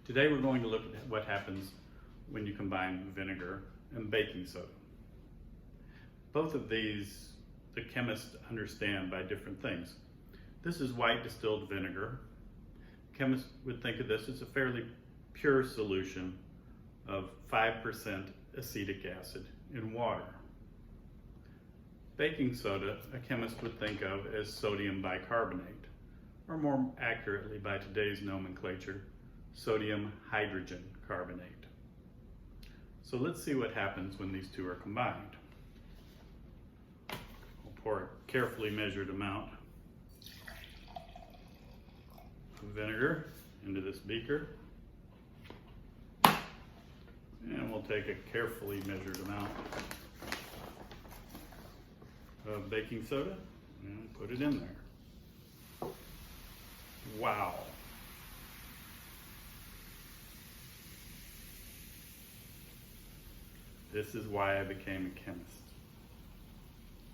Today we're going to look at what happens when you combine vinegar and baking soda. Both of these the chemists understand by different things. This is white distilled vinegar. Chemists would think of this as a fairly pure solution of 5% acetic acid in water. Baking soda, a chemist would think of as sodium bicarbonate, or more accurately by today's nomenclature, sodium hydrogen carbonate. So let's see what happens when these two are combined. I'll pour a carefully measured amount of vinegar into this beaker. And we'll take a carefully measured amount of baking soda and put it in there. Wow. This is why I became a chemist.